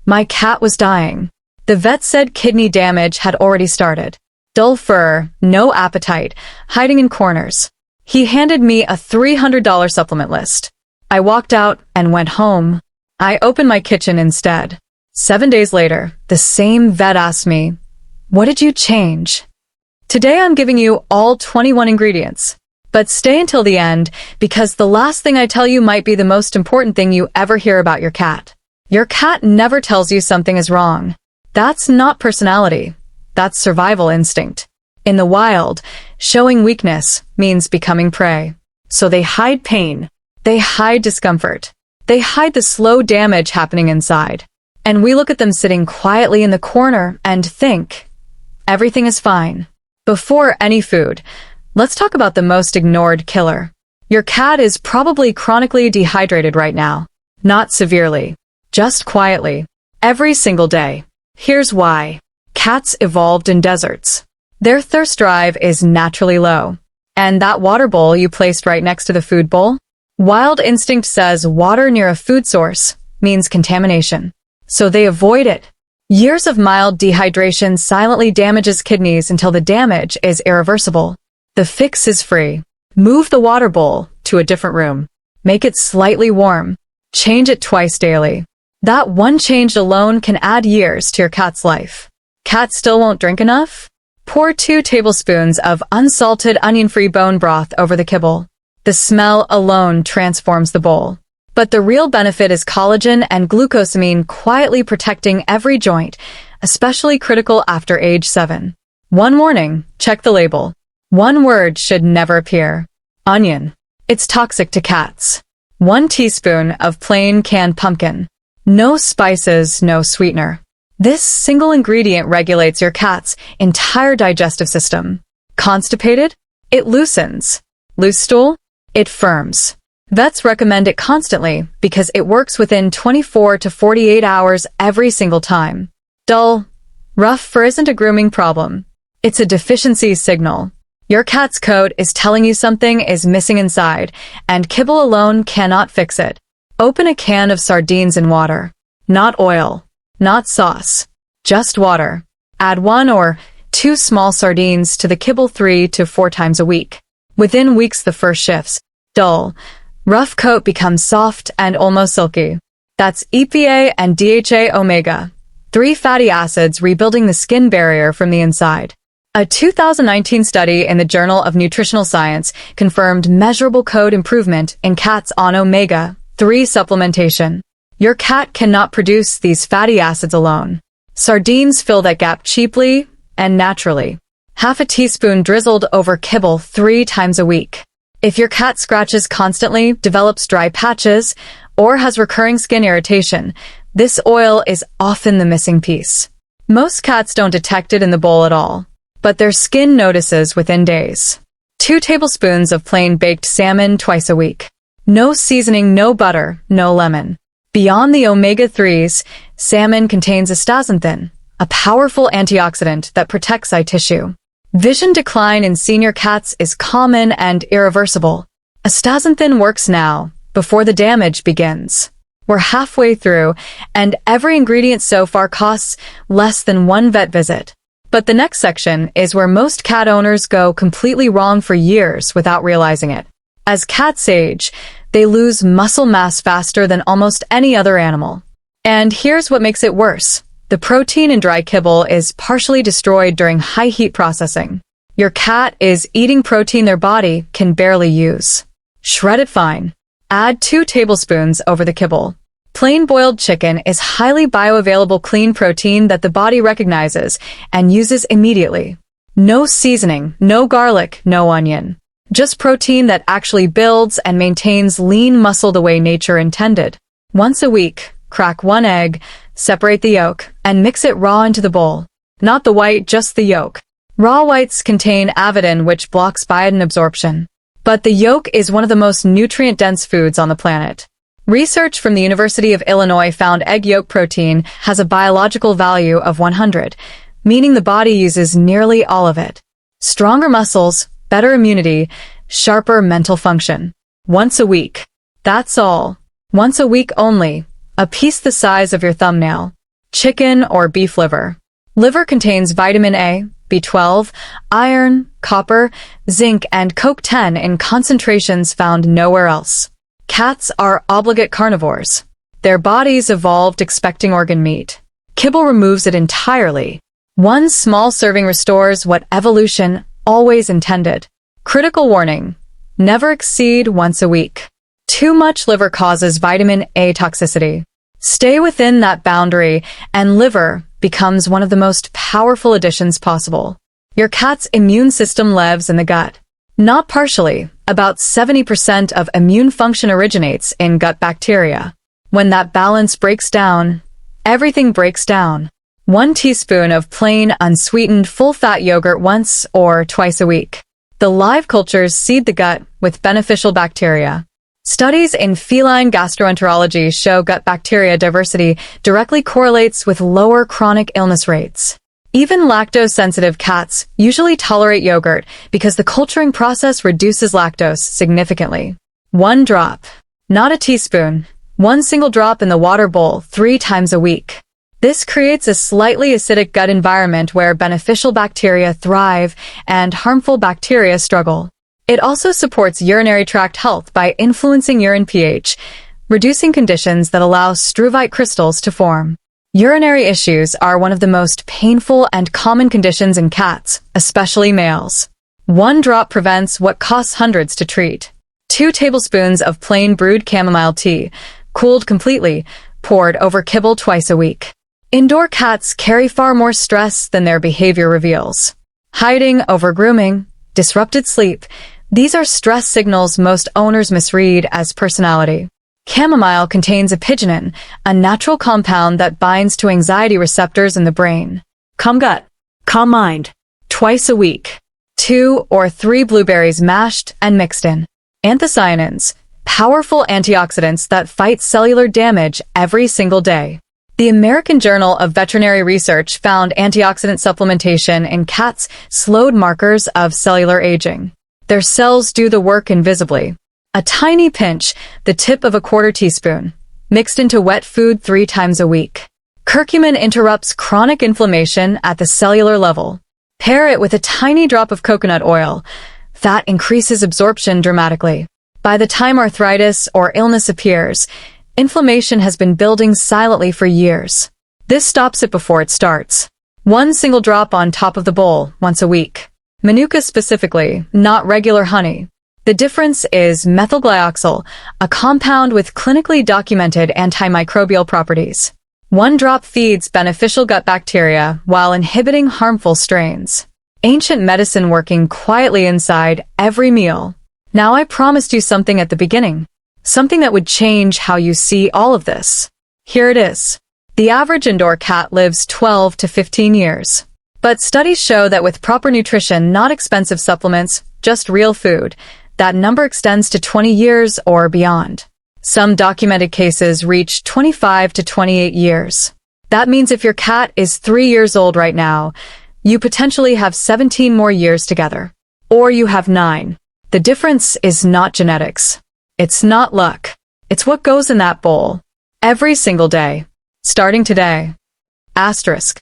My cat was dying. The vet said kidney damage had already started. Dull fur, no appetite, hiding in corners. He handed me a $300 supplement list. I walked out and went home. I opened my kitchen instead. 7 days later, the same vet asked me, "What did you change?" Today I'm giving you all 21 ingredients. But stay until the end, because the last thing I tell you might be the most important thing you ever hear about your cat. Your cat never tells you something is wrong. That's not personality. That's survival instinct. In the wild, showing weakness means becoming prey. So they hide pain. They hide discomfort. They hide the slow damage happening inside. And we look at them sitting quietly in the corner and think, everything is fine. Before any food, let's talk about the most ignored killer. Your cat is probably chronically dehydrated right now. Not severely. Just quietly. Every single day. Here's why. Cats evolved in deserts. Their thirst drive is naturally low. And that water bowl you placed right next to the food bowl? Wild instinct says water near a food source means contamination. So they avoid it. Years of mild dehydration silently damages kidneys until the damage is irreversible. The fix is free. Move the water bowl to a different room. Make it slightly warm. Change it twice daily. That one change alone can add years to your cat's life. Cat still won't drink enough? Pour 2 tablespoons of unsalted onion-free bone broth over the kibble. The smell alone transforms the bowl. But the real benefit is collagen and glucosamine quietly protecting every joint, especially critical after age 7. One warning, check the label. One word should never appear. Onion. It's toxic to cats. 1 teaspoon of plain canned pumpkin. No spices, no sweetener. This single ingredient regulates your cat's entire digestive system. Constipated? It loosens. Loose stool? It firms. Vets recommend it constantly because it works within 24 to 48 hours every single time. Dull, rough fur isn't a grooming problem. It's a deficiency signal. Your cat's coat is telling you something is missing inside, and kibble alone cannot fix it. Open a can of sardines in water. Not oil. Not sauce. Just water. Add 1 or 2 small sardines to the kibble 3 to 4 times a week. Within weeks the fur shifts. Dull, rough coat becomes soft and almost silky. That's EPA and DHA omega, 3 fatty acids rebuilding the skin barrier from the inside. A 2019 study in the Journal of Nutritional Science confirmed measurable coat improvement in cats on omega-3 supplementation. Your cat cannot produce these fatty acids alone. Sardines fill that gap cheaply and naturally. Half a teaspoon drizzled over kibble 3 times a week. If your cat scratches constantly, develops dry patches, or has recurring skin irritation, this oil is often the missing piece. Most cats don't detect it in the bowl at all, but their skin notices within days. 2 tablespoons of plain baked salmon twice a week. No seasoning, no butter, no lemon. Beyond the omega-3s, salmon contains astaxanthin, a powerful antioxidant that protects eye tissue. Vision decline in senior cats is common and irreversible. Astaxanthin works now, before the damage begins. We're halfway through, and every ingredient so far costs less than 1 vet visit. But the next section is where most cat owners go completely wrong for years without realizing it. As cats age, they lose muscle mass faster than almost any other animal. And here's what makes it worse. The protein in dry kibble is partially destroyed during high heat processing. Your cat is eating protein their body can barely use. Shred it fine. Add 2 tablespoons over the kibble. Plain boiled chicken is highly bioavailable clean protein that the body recognizes and uses immediately. No seasoning, no garlic, no onion. Just protein that actually builds and maintains lean muscle the way nature intended. Once a week, crack 1 egg, separate the yolk, and mix it raw into the bowl. Not the white, just the yolk. Raw whites contain avidin, which blocks biotin absorption. But the yolk is one of the most nutrient-dense foods on the planet. Research from the University of Illinois found egg yolk protein has a biological value of 100, meaning the body uses nearly all of it. Stronger muscles, better immunity, sharper mental function. Once a week. That's all. Once a week only. A piece the size of your thumbnail. chicken or beef liver. Liver contains vitamin A, B12, iron, copper, zinc, and CoQ10 in concentrations found nowhere else. Cats are obligate carnivores. Their bodies evolved expecting organ meat. Kibble removes it entirely. One small serving restores what evolution always intended. Critical warning: never exceed once a week. Too much liver causes vitamin A toxicity. Stay within that boundary, and liver becomes one of the most powerful additions possible. Your cat's immune system lives in the gut. Not partially, about 70% of immune function originates in gut bacteria. When that balance breaks down, everything breaks down. 1 teaspoon of plain, unsweetened, full-fat yogurt once or twice a week. The live cultures seed the gut with beneficial bacteria. Studies in feline gastroenterology show gut bacteria diversity directly correlates with lower chronic illness rates. Even lactose-sensitive cats usually tolerate yogurt because the culturing process reduces lactose significantly. 1 drop. Not a teaspoon. 1 single drop in the water bowl 3 times a week. This creates a slightly acidic gut environment where beneficial bacteria thrive and harmful bacteria struggle. It also supports urinary tract health by influencing urine pH, reducing conditions that allow struvite crystals to form. Urinary issues are one of the most painful and common conditions in cats, especially males. 1 drop prevents what costs hundreds to treat. 2 tablespoons of plain brewed chamomile tea, cooled completely, poured over kibble twice a week. Indoor cats carry far more stress than their behavior reveals. Hiding, over-grooming, disrupted sleep. These are stress signals most owners misread as personality. Chamomile contains apigenin, a natural compound that binds to anxiety receptors in the brain. Calm gut, calm mind. Twice a week. 2 or 3 blueberries mashed and mixed in. Anthocyanins, powerful antioxidants that fight cellular damage every single day. The American Journal of Veterinary Research found antioxidant supplementation in cats slowed markers of cellular aging. Their cells do the work invisibly. A tiny pinch, the tip of a 1/4 teaspoon, mixed into wet food 3 times a week. Curcumin interrupts chronic inflammation at the cellular level. Pair it with a tiny drop of coconut oil. That increases absorption dramatically. By the time arthritis or illness appears, inflammation has been building silently for years. This stops it before it starts. 1 single drop on top of the bowl once a week. Manuka specifically, not regular honey. The difference is methylglyoxal, a compound with clinically documented antimicrobial properties. 1 drop feeds beneficial gut bacteria while inhibiting harmful strains. Ancient medicine working quietly inside every meal. Now I promised you something at the beginning. Something that would change how you see all of this. Here it is. The average indoor cat lives 12 to 15 years. But studies show that with proper nutrition, not expensive supplements, just real food, that number extends to 20 years or beyond. Some documented cases reach 25 to 28 years. That means if your cat is 3 years old right now, you potentially have 17 more years together. Or you have 9. The difference is not genetics. It's not luck. It's what goes in that bowl. Every single day. Starting today. Asterisk.